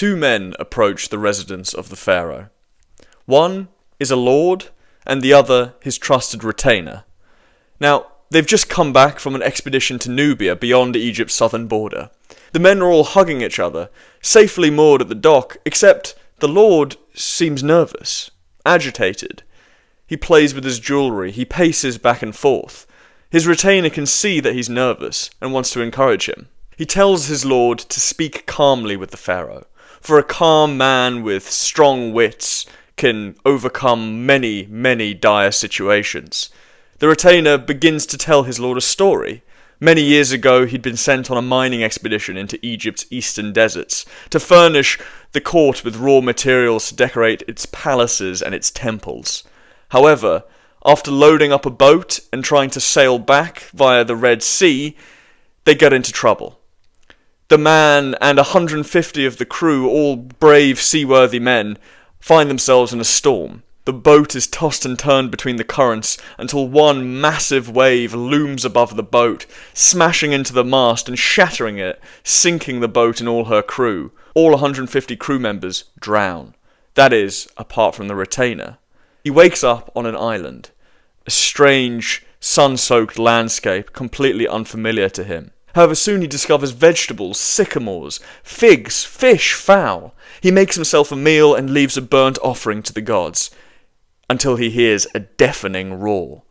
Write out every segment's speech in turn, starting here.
Two men approach the residence of the pharaoh. One is a lord, and the other his trusted retainer. Now, they've just come back from an expedition to Nubia beyond Egypt's southern border. The men are all hugging each other, safely moored at the dock, except the lord seems nervous, agitated. He plays with his jewellery, he paces back and forth. His retainer can see that he's nervous and wants to encourage him. He tells his lord to speak calmly with the pharaoh, for a calm man with strong wits can overcome many, many dire situations. The retainer begins to tell his lord a story. Many years ago, he'd been sent on a mining expedition into Egypt's eastern deserts to furnish the court with raw materials to decorate its palaces and its temples. However, after loading up a boat and trying to sail back via the Red Sea, they get into trouble. The man and 150 of the crew, all brave, seaworthy men, find themselves in a storm. The boat is tossed and turned between the currents until one massive wave looms above the boat, smashing into the mast and shattering it, sinking the boat and all her crew. All 150 crew members drown. That is, apart from the retainer. He wakes up on an island, a strange, sun-soaked landscape completely unfamiliar to him. However, soon he discovers vegetables, sycamores, figs, fish, fowl. He makes himself a meal and leaves a burnt offering to the gods, until he hears a deafening roar.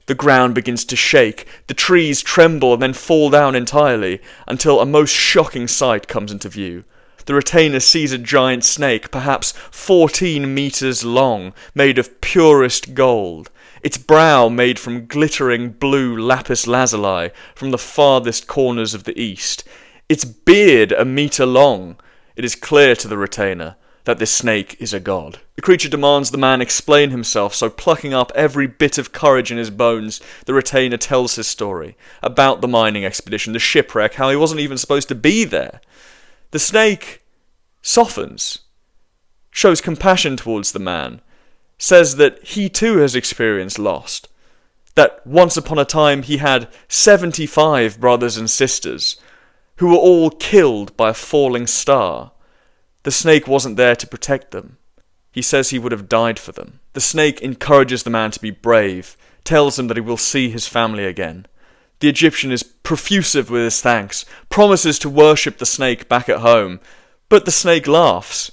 The ground begins to shake, the trees tremble and then fall down entirely, until a most shocking sight comes into view. The retainer sees a giant snake, perhaps 14 meters long, made of purest gold. Its brow made from glittering blue lapis lazuli from the farthest corners of the east. Its beard a meter long. It is clear to the retainer that this snake is a god. The creature demands the man explain himself, so plucking up every bit of courage in his bones, the retainer tells his story about the mining expedition, the shipwreck, how he wasn't even supposed to be there. The snake softens, shows compassion towards the man, says that he too has experienced loss, that once upon a time he had 75 brothers and sisters, who were all killed by a falling star. The snake wasn't there to protect them. He says he would have died for them. The snake encourages the man to be brave, tells him that he will see his family again. The Egyptian is profusive with his thanks, promises to worship the snake back at home, but the snake laughs.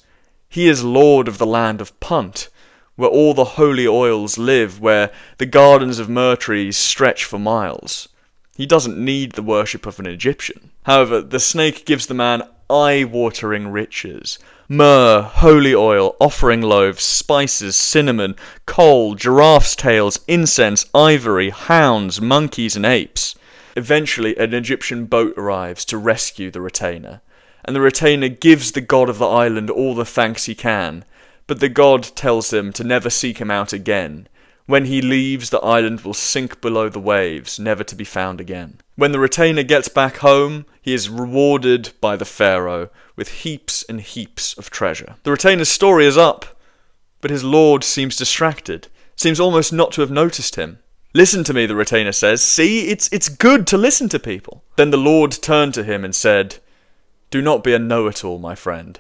He is lord of the land of Punt, where all the holy oils live, where the gardens of myrrh trees stretch for miles. He doesn't need the worship of an Egyptian. However, the snake gives the man eye-watering riches. Myrrh, holy oil, offering loaves, spices, cinnamon, coal, giraffes' tails, incense, ivory, hounds, monkeys, and apes. Eventually, an Egyptian boat arrives to rescue the retainer, and the retainer gives the god of the island all the thanks he can, but the god tells him to never seek him out again. When he leaves, the island will sink below the waves, never to be found again. When the retainer gets back home, he is rewarded by the pharaoh with heaps and heaps of treasure. The retainer's story is up, but his lord seems distracted, seems almost not to have noticed him. "Listen to me," the retainer says. "See, it's good to listen to people." Then the lord turned to him and said, "Do not be a know-it-all, my friend.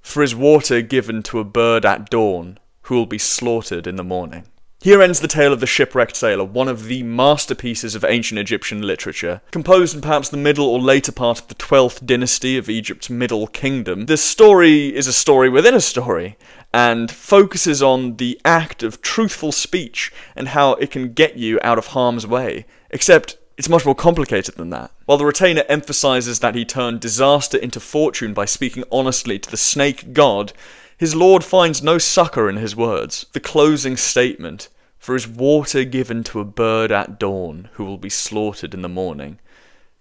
For is water given to a bird at dawn, who will be slaughtered in the morning." Here ends the tale of the Shipwrecked Sailor, one of the masterpieces of ancient Egyptian literature. Composed in perhaps the middle or later part of the 12th dynasty of Egypt's Middle Kingdom, this story is a story within a story, and focuses on the act of truthful speech and how it can get you out of harm's way. Except, it's much more complicated than that. While the retainer emphasizes that he turned disaster into fortune by speaking honestly to the snake god, his lord finds no succor in his words. The closing statement, "For is water given to a bird at dawn, who will be slaughtered in the morning,"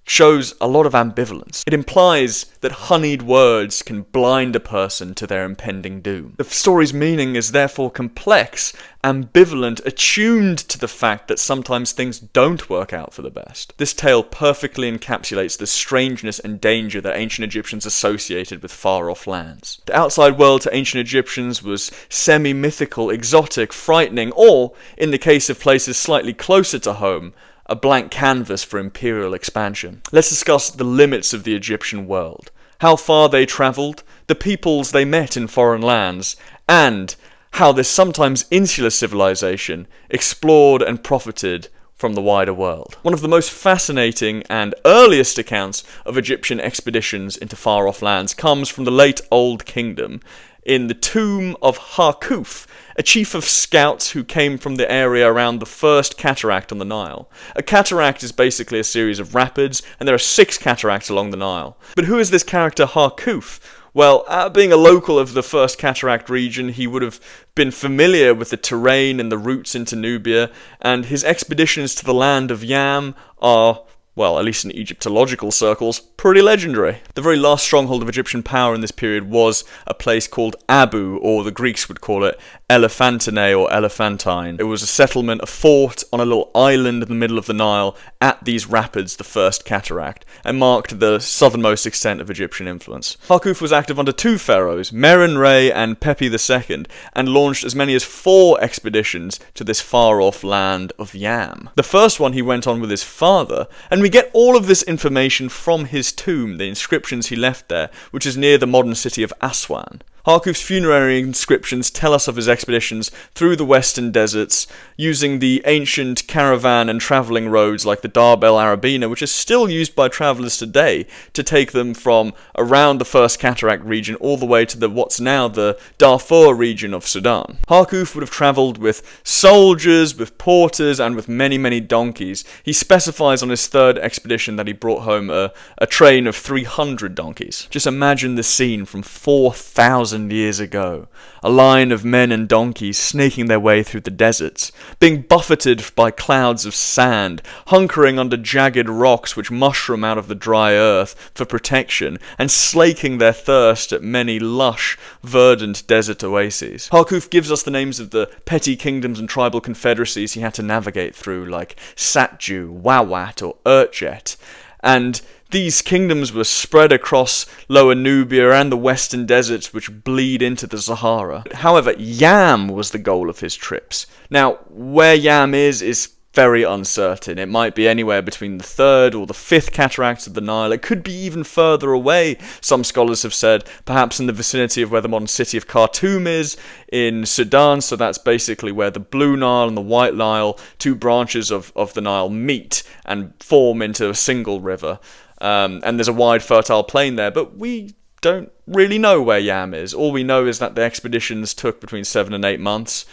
shows a lot of ambivalence. It implies that honeyed words can blind a person to their impending doom. The story's meaning is therefore complex, ambivalent, attuned to the fact that sometimes things don't work out for the best. This tale perfectly encapsulates the strangeness and danger that ancient Egyptians associated with far-off lands. The outside world to ancient Egyptians was semi-mythical, exotic, frightening, or, in the case of places slightly closer to home, a blank canvas for imperial expansion. Let's discuss the limits of the Egyptian world, how far they travelled, the peoples they met in foreign lands, and how this sometimes insular civilization explored and profited from the wider world. One of the most fascinating and earliest accounts of Egyptian expeditions into far-off lands comes from the late Old Kingdom, in the tomb of Harkhuf, a chief of scouts who came from the area around the first cataract on the Nile. A cataract is basically a series of rapids, and there are 6 cataracts along the Nile. But who is this character Harkhuf? Well, being a local of the first cataract region, he would have been familiar with the terrain and the routes into Nubia, and his expeditions to the land of Yam are, well, at least in Egyptological circles, pretty legendary. The very last stronghold of Egyptian power in this period was a place called Abu, or the Greeks would call it Elephantine or Elephantine. It was a settlement, a fort on a little island in the middle of the Nile at these rapids, the first cataract, and marked the southernmost extent of Egyptian influence. Harkhuf was active under 2 pharaohs, Meren-Re and Pepi II, and launched as many as 4 expeditions to this far-off land of Yam. The first one he went on with his father, and we get all of this information from his tomb, the inscriptions he left there, which is near the modern city of Aswan. Harkhuf's funerary inscriptions tell us of his expeditions through the western deserts, using the ancient caravan and travelling roads like the Darb el Arabina, which is still used by travellers today to take them from around the first cataract region all the way to what's now the Darfur region of Sudan. Harkhuf would have travelled with soldiers, with porters, and with many, many donkeys. He specifies on his 3rd expedition that he brought home a train of 300 donkeys. Just imagine the scene from 4,000 years ago. A line of men and donkeys snaking their way through the deserts, being buffeted by clouds of sand, hunkering under jagged rocks which mushroom out of the dry earth for protection, and slaking their thirst at many lush, verdant desert oases. Harkhuf gives us the names of the petty kingdoms and tribal confederacies he had to navigate through, like Satju, Wawat, or Urchet, and these kingdoms were spread across Lower Nubia and the western deserts which bleed into the Sahara. However, Yam was the goal of his trips. Now, where Yam is very uncertain. It might be anywhere between the 3rd or the 5th cataracts of the Nile. It could be even further away, some scholars have said, perhaps in the vicinity of where the modern city of Khartoum is, in Sudan, so that's basically where the Blue Nile and the White Nile, 2 branches of the Nile, meet and form into a single river. And there's a wide fertile plain there, but we don't really know where Yam is. All we know is that the expeditions took between 7 and 8 months,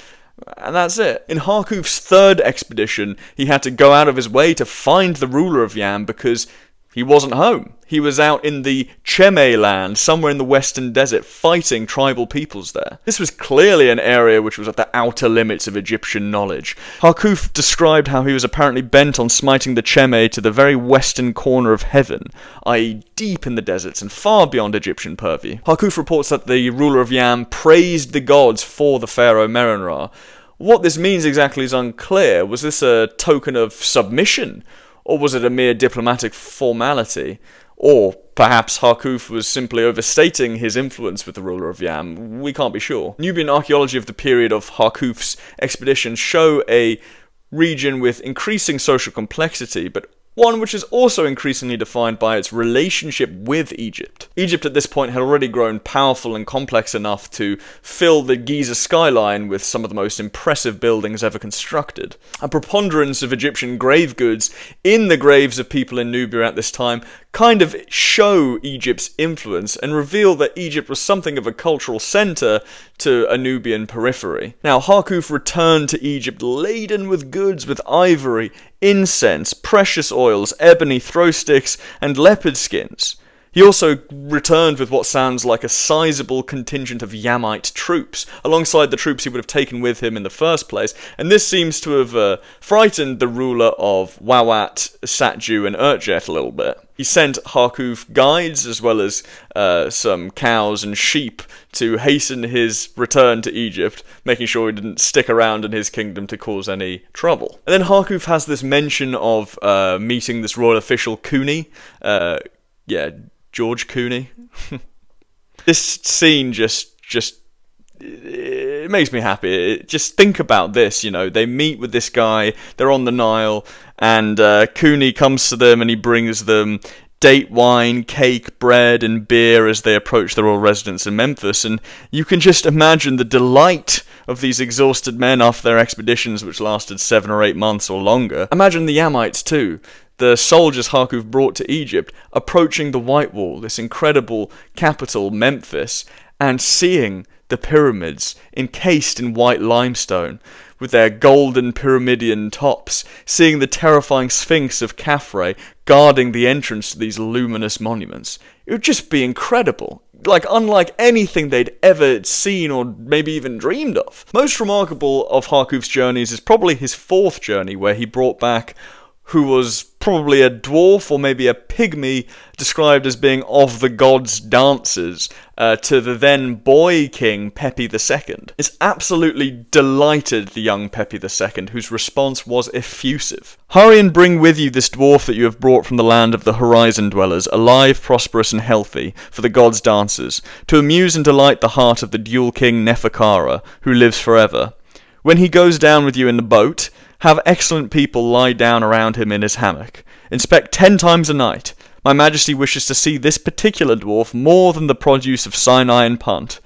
and that's it. In Harkhuf's 3rd expedition, he had to go out of his way to find the ruler of Yam because he wasn't home. He was out in the Cheme land, somewhere in the western desert, fighting tribal peoples there. This was clearly an area which was at the outer limits of Egyptian knowledge. Harkhuf described how he was apparently bent on smiting the Cheme to the very western corner of heaven, i.e. deep in the deserts and far beyond Egyptian purview. Harkhuf reports that the ruler of Yam praised the gods for the pharaoh Meren-Re. What this means exactly is unclear. Was this a token of submission? Or was it a mere diplomatic formality? Or perhaps Harkhuf was simply overstating his influence with the ruler of Yam. We can't be sure. Nubian archaeology of the period of Harkhuf's expedition show a region with increasing social complexity, but one which is also increasingly defined by its relationship with Egypt. Egypt at this point had already grown powerful and complex enough to fill the Giza skyline with some of the most impressive buildings ever constructed. A preponderance of Egyptian grave goods in the graves of people in Nubia at this time kind of show Egypt's influence and reveal that Egypt was something of a cultural centre to a Nubian periphery. Now, Harkhuf returned to Egypt laden with goods, with ivory, incense, precious oils, ebony throw sticks, and leopard skins. He also returned with what sounds like a sizable contingent of Yamite troops, alongside the troops he would have taken with him in the first place, and this seems to have frightened the ruler of Wawat, Satju, and Urchet a little bit. He sent Harkhuf guides, as well as some cows and sheep, to hasten his return to Egypt, making sure he didn't stick around in his kingdom to cause any trouble. And then Harkhuf has this mention of meeting this royal official, Kuni. George Cooney. This scene just it makes me happy. Just think about this, you know, they meet with this guy, they're on the Nile, and Cooney comes to them and he brings them date wine, cake, bread, and beer as they approach their royal residence in Memphis, and you can just imagine the delight of these exhausted men after their expeditions, which lasted 7 or 8 months or longer. Imagine the Yamites too, the soldiers Harkhuf brought to Egypt, approaching the White Wall, this incredible capital, Memphis, and seeing the pyramids encased in white limestone, with their golden pyramidion tops, seeing the terrifying Sphinx of Khafre guarding the entrance to these luminous monuments. It would just be incredible. Like, unlike anything they'd ever seen or maybe even dreamed of. Most remarkable of Harkhuf's journeys is probably his 4th journey, where he brought back who was probably a dwarf or maybe a pygmy, described as being of the gods' dances, to the then boy king Pepi II. It's absolutely delighted the young Pepi II, whose response was effusive. Hurry and bring with you this dwarf that you have brought from the land of the horizon dwellers, alive, prosperous, and healthy, for the gods' dances, to amuse and delight the heart of the dual king Neferkara, who lives forever. When he goes down with you in the boat, have excellent people lie down around him in his hammock. Inspect 10 times a night. My Majesty wishes to see this particular dwarf more than the produce of Sinai and Punt.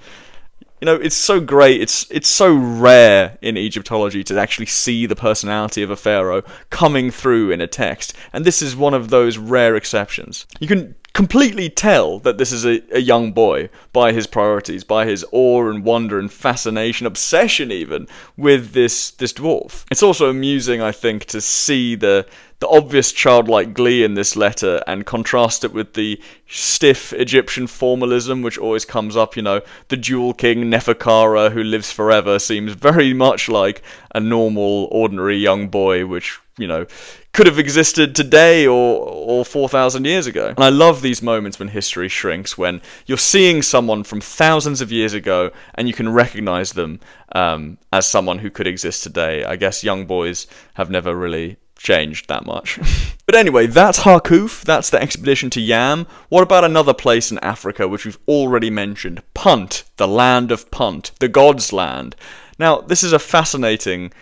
You know, it's so great, it's so rare in Egyptology to actually see the personality of a pharaoh coming through in a text, and this is one of those rare exceptions. You can completely tell that this is a young boy by his priorities, by his awe and wonder and fascination, obsession even, with this dwarf. It's also amusing, I think, to see the obvious childlike glee in this letter and contrast it with the stiff Egyptian formalism which always comes up. You know, the dual king Neferkara who lives forever seems very much like a normal, ordinary young boy, which, you know, could have existed today or 4,000 years ago. And I love these moments when history shrinks, when you're seeing someone from thousands of years ago and you can recognize them as someone who could exist today. I guess young boys have never really changed that much. But anyway, that's Harkhuf, that's the expedition to Yam. What about another place in Africa which we've already mentioned? Punt, the land of Punt, the god's land. Now, this is a fascinating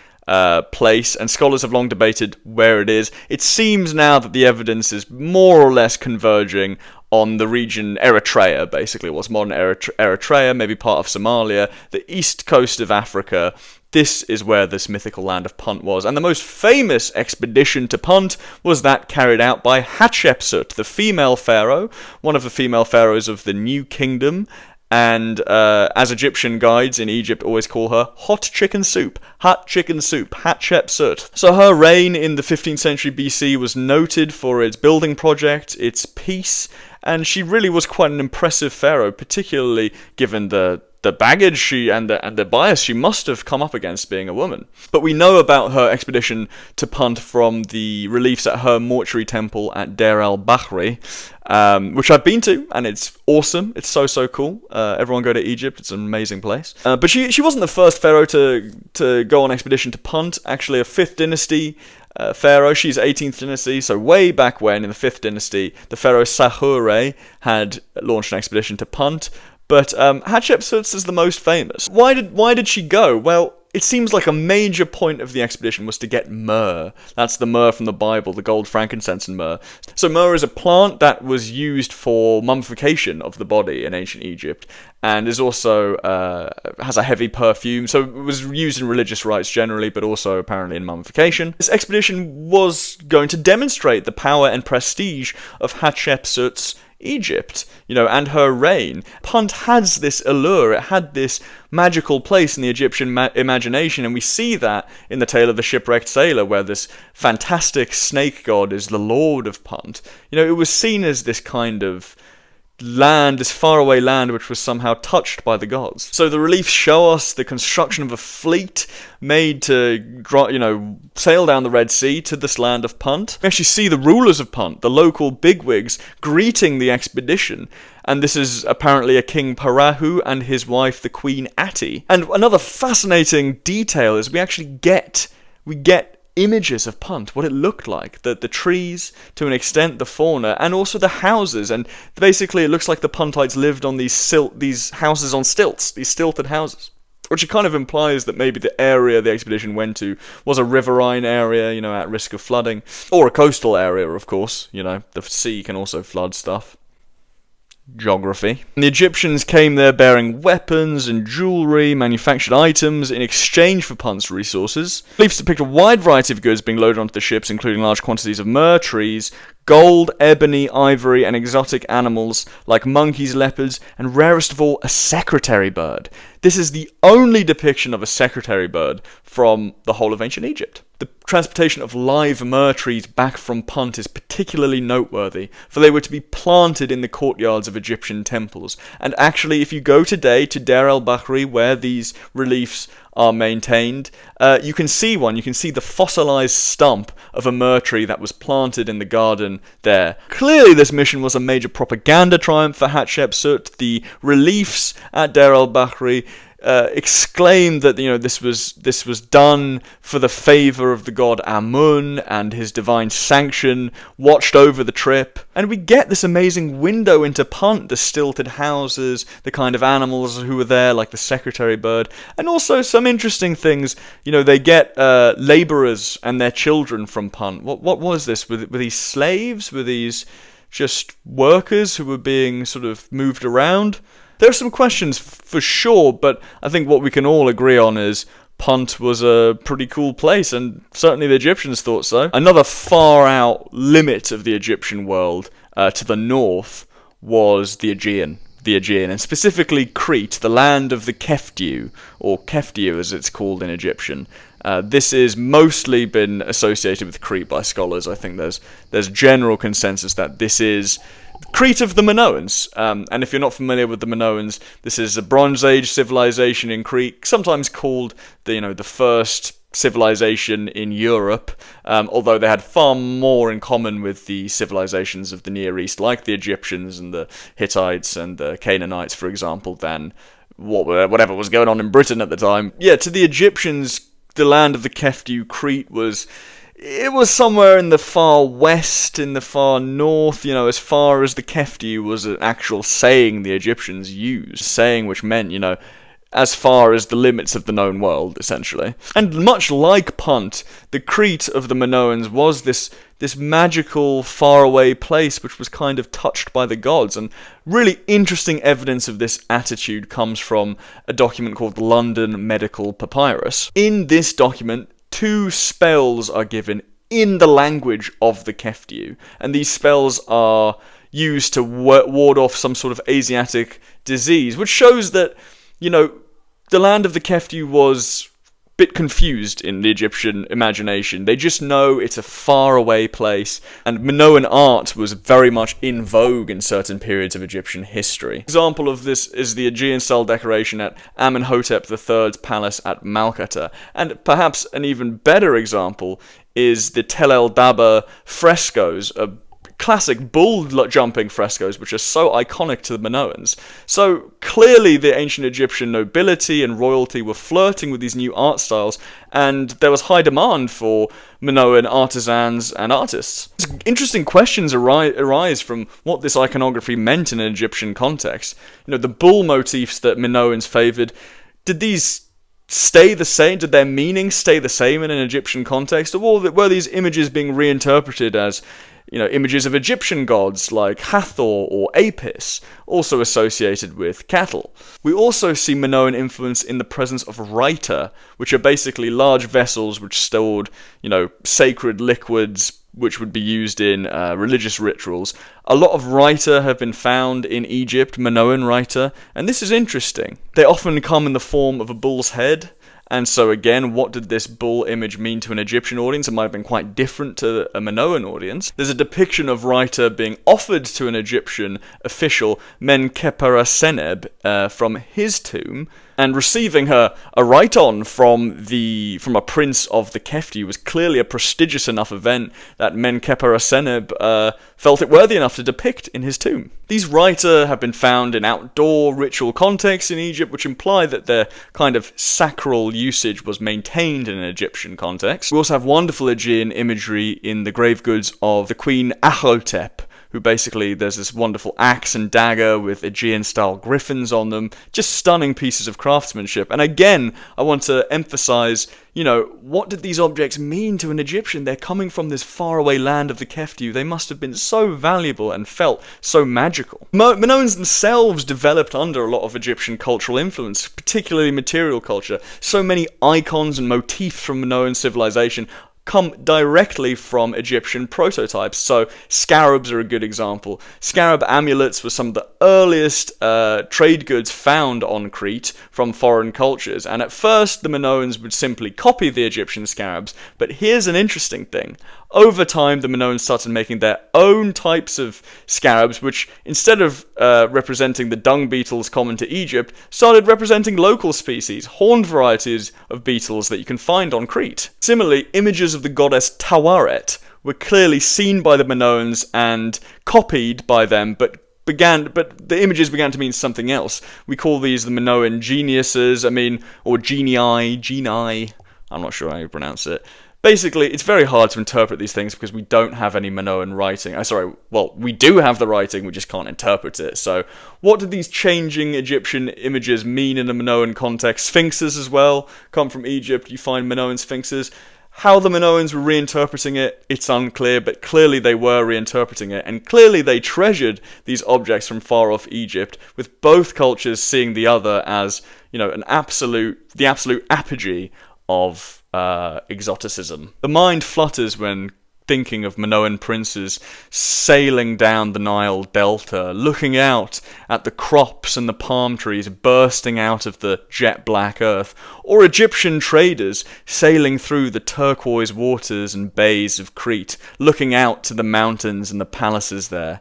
place, and scholars have long debated where it is. It seems now that the evidence is more or less converging on the region Eritrea, basically what's modern Eritrea, maybe part of Somalia, the east coast of Africa. This is where this mythical land of Punt was, and the most famous expedition to Punt was that carried out by Hatshepsut, the female pharaoh, one of the female pharaohs of the New Kingdom, and as Egyptian guides in Egypt always call her, hot chicken soup, Hatshepsut. So her reign in the 15th century BC was noted for its building project, its peace, and she really was quite an impressive pharaoh, particularly given the baggage she and the bias she must have come up against being a woman. But we know about her expedition to Punt from the reliefs at her mortuary temple at Deir el-Bahri, which I've been to, and it's awesome. It's so cool. Everyone go to Egypt. It's an amazing place. But she wasn't the first pharaoh to go on expedition to Punt. Actually, a 5th dynasty pharaoh. She's 18th dynasty, so way back when in the 5th dynasty, the pharaoh Sahure had launched an expedition to Punt. But Hatshepsut is the most famous. Why did she go? Well, it seems like a major point of the expedition was to get myrrh. That's the myrrh from the Bible, the gold, frankincense, and myrrh. So myrrh is a plant that was used for mummification of the body in ancient Egypt, and is also has a heavy perfume. So it was used in religious rites generally, but also apparently in mummification. This expedition was going to demonstrate the power and prestige of Hatshepsut's Egypt, you know, and her reign. Punt has this allure, it had this magical place in the Egyptian imagination, and we see that in the tale of the Shipwrecked Sailor, where this fantastic snake god is the lord of Punt. You know, it was seen as this kind of land, this faraway land which was somehow touched by the gods. So the reliefs show us the construction of a fleet made to, you know, sail down the Red Sea to this land of Punt. We actually see the rulers of Punt, the local bigwigs, greeting the expedition. And this is apparently a King Parahu and his wife, the Queen Ati. And another fascinating detail is we actually get images of Punt, what it looked like, the trees, to an extent the fauna, and also the houses, and basically it looks like the Puntites lived on these houses on stilts, these stilted houses. which it kind of implies that maybe the area the expedition went to was a riverine area, at risk of flooding, or a coastal area, of course. The sea can also flood stuff. Geography. And the Egyptians came there bearing weapons and jewellery, manufactured items in exchange for Punt's resources. Reliefs depict a wide variety of goods being loaded onto the ships, including large quantities of myrrh trees, gold, ebony, ivory, and exotic animals like monkeys, leopards, and rarest of all, a secretary bird. This is the only depiction of a secretary bird from the whole of ancient Egypt. The transportation of live myrrh trees back from Punt is particularly noteworthy, for they were to be planted in the courtyards of Egyptian temples. And actually, if you go today to Deir el-Bahri, where these reliefs are maintained, you can see one. You can see the fossilized stump of a myrrh tree that was planted in the garden there. Clearly, this mission was a major propaganda triumph for Hatshepsut. The reliefs at Deir el-Bahri exclaimed that this was done for the favor of the god Amun, and his divine sanction watched over the trip. And we get this amazing window into Punt, the stilted houses, the kind of animals who were there, like the secretary bird, and also some interesting things. They get laborers and their children from Punt. What was this? Were these slaves? Were these just workers who were being sort of moved around? There are some questions for sure, but I think what we can all agree on is Punt was a pretty cool place, and certainly the Egyptians thought so. Another far-out limit of the Egyptian world to the north was the Aegean, and specifically Crete, the land of the Keftiu, or Keftiu as it's called in Egyptian. This is mostly been associated with Crete by scholars. I think there's general consensus that this is Crete of the Minoans, and if you're not familiar with the Minoans, this is a Bronze Age civilization in Crete, sometimes called the first civilization in Europe, although they had far more in common with the civilizations of the Near East, like the Egyptians and the Hittites and the Canaanites, for example, than whatever was going on in Britain at the time. Yeah, to the Egyptians, the land of the Keftiu, Crete, was somewhere in the far west, in the far north, as far as the Keftiu was an actual saying the Egyptians used. Saying which meant, as far as the limits of the known world, essentially. And much like Punt, the Crete of the Minoans was this magical, faraway place which was kind of touched by the gods. And really interesting evidence of this attitude comes from a document called the London Medical Papyrus. In this document, 2 spells are given in the language of the Keftiu, and these spells are used to ward off some sort of Asiatic disease, which shows that, the land of the Keftiu was a bit confused in the Egyptian imagination. They just know it's a faraway place, and Minoan art was very much in vogue in certain periods of Egyptian history. An example of this is the Aegean-style decoration at Amenhotep III's palace at Malkata, and perhaps an even better example is the Tel el-Daba frescoes, a classic bull-jumping frescoes, which are so iconic to the Minoans. So clearly the ancient Egyptian nobility and royalty were flirting with these new art styles, and there was high demand for Minoan artisans and artists. Interesting questions arise from what this iconography meant in an Egyptian context. The bull motifs that Minoans favoured, did these stay the same? Did their meaning stay the same in an Egyptian context? Or were these images being reinterpreted as images of Egyptian gods like Hathor or Apis, also associated with cattle? We also see Minoan influence in the presence of writer, which are basically large vessels which stored, sacred liquids which would be used in religious rituals. A lot of writer have been found in Egypt, Minoan writer, and this is interesting. They often come in the form of a bull's head. And so again, what did this bull image mean to an Egyptian audience? It might have been quite different to a Minoan audience. There's a depiction of writer being offered to an Egyptian official, Menkaperra-Seneb, from his tomb, and receiving a write-on from a prince of the Keftiu was clearly a prestigious enough event that Menkaperra-Seneb felt it worthy enough to depict in his tomb. These writer have been found in outdoor ritual contexts in Egypt, which imply that their kind of sacral usage was maintained in an Egyptian context. We also have wonderful Aegean imagery in the grave goods of the Queen Ahotep, who basically, there's this wonderful axe and dagger with Aegean-style griffins on them. Just stunning pieces of craftsmanship. And again, I want to emphasize, what did these objects mean to an Egyptian? They're coming from this faraway land of the Keftiu. They must have been so valuable and felt so magical. Minoans themselves developed under a lot of Egyptian cultural influence, particularly material culture. So many icons and motifs from Minoan civilization come directly from Egyptian prototypes. So scarabs are a good example. Scarab amulets were some of the earliest trade goods found on Crete from foreign cultures, and at first the Minoans would simply copy the Egyptian scarabs, but here's an interesting thing. Over time, the Minoans started making their own types of scarabs, which, instead of representing the dung beetles common to Egypt, started representing local species, horned varieties of beetles that you can find on Crete. Similarly, images of the goddess Tawaret were clearly seen by the Minoans and copied by them, but the images began to mean something else. We call these the Minoan geniuses, or genii, I'm not sure how you pronounce it. Basically, it's very hard to interpret these things because we don't have any Minoan writing. We do have the writing, we just can't interpret it. So, what did these changing Egyptian images mean in a Minoan context? Sphinxes as well come from Egypt. You find Minoan sphinxes. How the Minoans were reinterpreting it, it's unclear, but clearly they were reinterpreting it, and clearly they treasured these objects from far off Egypt, with both cultures seeing the other as, the absolute apogee of exoticism. The mind flutters when thinking of Minoan princes sailing down the Nile Delta, looking out at the crops and the palm trees bursting out of the jet black earth, or Egyptian traders sailing through the turquoise waters and bays of Crete, looking out to the mountains and the palaces there.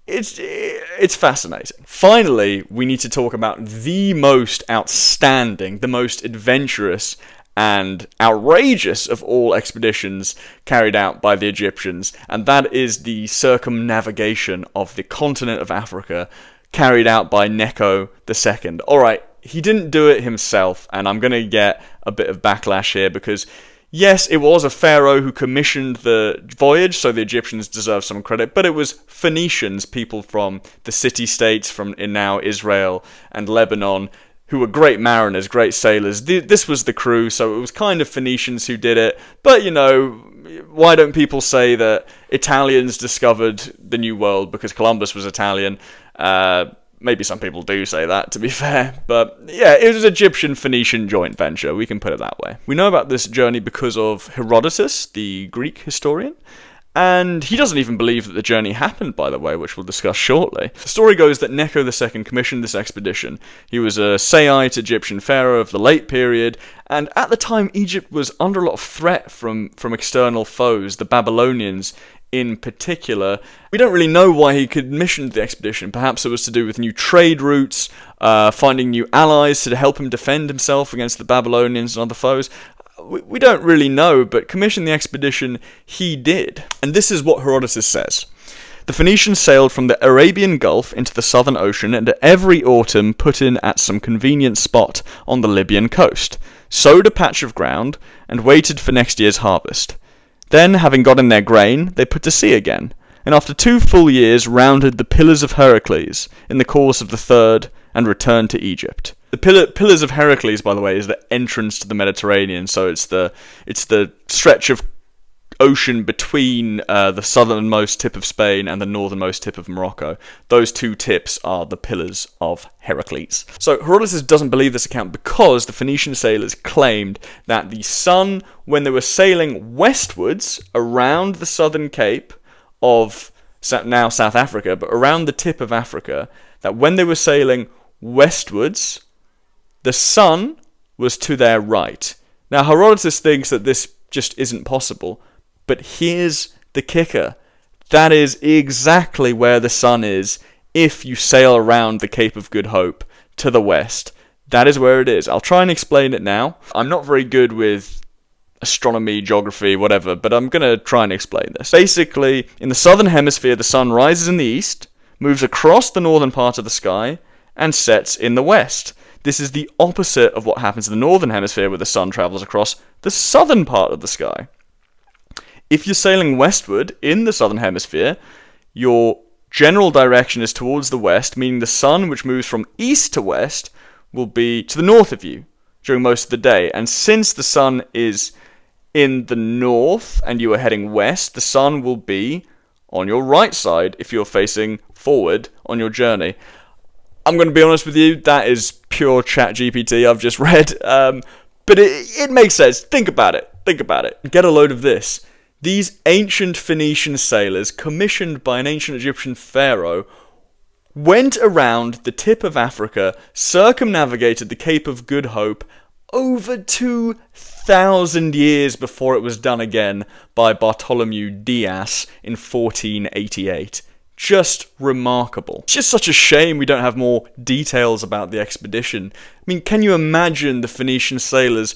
It's fascinating. Finally, we need to talk about the most outstanding, the most adventurous and outrageous of all expeditions carried out by the Egyptians, and that is the circumnavigation of the continent of Africa, carried out by Necho II. Alright, he didn't do it himself, and I'm going to get a bit of backlash here, because yes, it was a pharaoh who commissioned the voyage, so the Egyptians deserve some credit, but it was Phoenicians, people from the city-states in now Israel and Lebanon, who were great mariners, great sailors. This was the crew, so it was kind of Phoenicians who did it. But, why don't people say that Italians discovered the New World because Columbus was Italian? Maybe some people do say that, to be fair. But, yeah, it was Egyptian-Phoenician joint venture. We can put it that way. We know about this journey because of Herodotus, the Greek historian. And he doesn't even believe that the journey happened, by the way, which we'll discuss shortly. The story goes that Necho II commissioned this expedition. He was a Saite Egyptian pharaoh of the late period, and at the time Egypt was under a lot of threat from external foes, the Babylonians in particular. We don't really know why he commissioned the expedition. Perhaps it was to do with new trade routes, finding new allies to help him defend himself against the Babylonians and other foes. We don't really know, but commission the expedition he did. And this is what Herodotus says. The Phoenicians sailed from the Arabian Gulf into the Southern Ocean, and every autumn put in at some convenient spot on the Libyan coast, sowed a patch of ground, and waited for next year's harvest. Then, having got in their grain, they put to sea again, and after 2 full years rounded the Pillars of Heracles in the course of the 3rd, and returned to Egypt. The Pillars of Heracles, by the way, is the entrance to the Mediterranean, so it's the stretch of ocean between the southernmost tip of Spain and the northernmost tip of Morocco. Those 2 tips are the Pillars of Heracles. So Herodotus doesn't believe this account because the Phoenician sailors claimed that the sun, when they were sailing westwards around the southern cape of now South Africa, but around the tip of Africa, that when they were sailing westwards, the sun was to their right. Now, Herodotus thinks that this just isn't possible, but here's the kicker. That is exactly where the sun is if you sail around the Cape of Good Hope to the west. That is where it is. I'll try and explain it now. I'm not very good with astronomy, geography, whatever, but I'm going to try and explain this. Basically, in the southern hemisphere, the sun rises in the east, moves across the northern part of the sky, and sets in the west. This is the opposite of what happens in the northern hemisphere, where the sun travels across the southern part of the sky. If you're sailing westward in the southern hemisphere, your general direction is towards the west, meaning the sun, which moves from east to west, will be to the north of you during most of the day. And since the sun is in the north and you are heading west, the sun will be on your right side if you're facing forward on your journey. I'm going to be honest with you, that is pure chat GPT I've just read, but it makes sense. Think about it. Get a load of this. These ancient Phoenician sailors, commissioned by an ancient Egyptian pharaoh, went around the tip of Africa, circumnavigated the Cape of Good Hope over 2,000 years before it was done again by Bartholomew Dias in 1488. Just remarkable. It's just such a shame we don't have more details about the expedition. I mean, can you imagine the Phoenician sailors,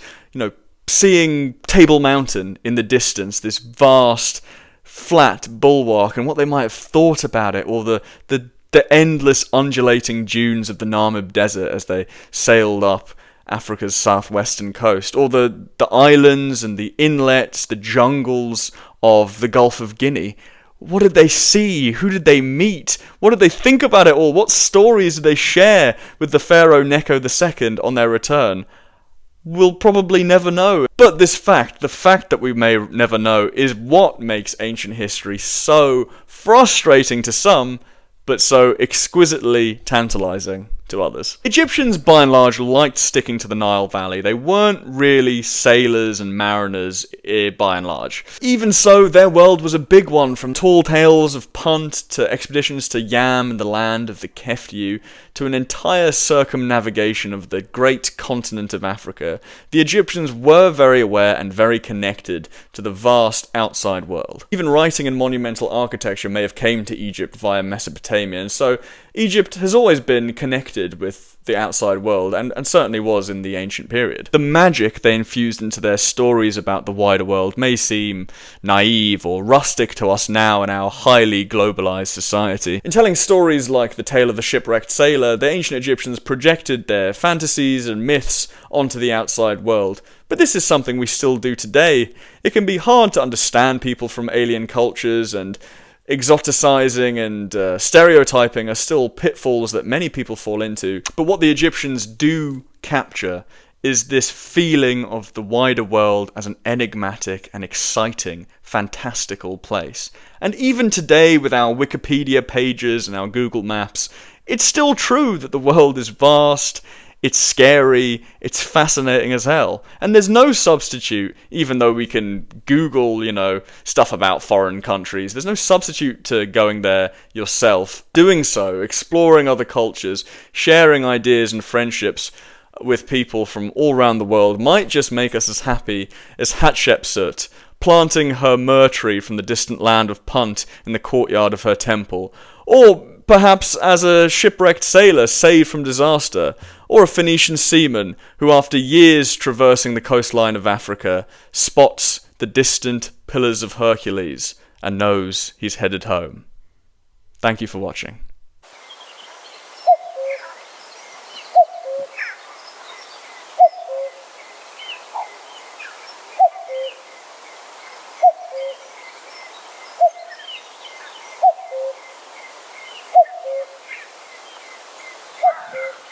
seeing Table Mountain in the distance, this vast, flat bulwark, and what they might have thought about it, or the endless undulating dunes of the Namib Desert as they sailed up Africa's southwestern coast, or the islands and the inlets, the jungles of the Gulf of Guinea. What did they see? Who did they meet? What did they think about it all? What stories did they share with the pharaoh Necho II on their return? We'll probably never know. But the fact that we may never know, is what makes ancient history so frustrating to some, but so exquisitely tantalizing to others. Egyptians, by and large, liked sticking to the Nile Valley. They weren't really sailors and mariners, by and large. Even so, their world was a big one, from tall tales of Punt to expeditions to Yam and the land of the Keftiu, to an entire circumnavigation of the great continent of Africa. The Egyptians were very aware and very connected to the vast outside world. Even writing and monumental architecture may have came to Egypt via Mesopotamia, and so Egypt has always been connected with the outside world, and certainly was in the ancient period. The magic they infused into their stories about the wider world may seem naive or rustic to us now in our highly globalized society. In telling stories like the tale of the Shipwrecked Sailor, the ancient Egyptians projected their fantasies and myths onto the outside world. But this is something we still do today. It can be hard to understand people from alien cultures, and exoticizing and stereotyping are still pitfalls that many people fall into. But what the Egyptians do capture is this feeling of the wider world as an enigmatic and exciting, fantastical place. And even today, with our Wikipedia pages and our Google Maps, it's still true that the world is vast, it's scary, it's fascinating as hell. And there's no substitute, even though we can Google, stuff about foreign countries, there's no substitute to going there yourself. Doing so, exploring other cultures, sharing ideas and friendships with people from all around the world might just make us as happy as Hatshepsut planting her myrrh tree from the distant land of Punt in the courtyard of her temple, or perhaps as a shipwrecked sailor saved from disaster, or a Phoenician seaman who, after years traversing the coastline of Africa, spots the distant Pillars of Hercules and knows he's headed home. Thank you for watching. Thank you.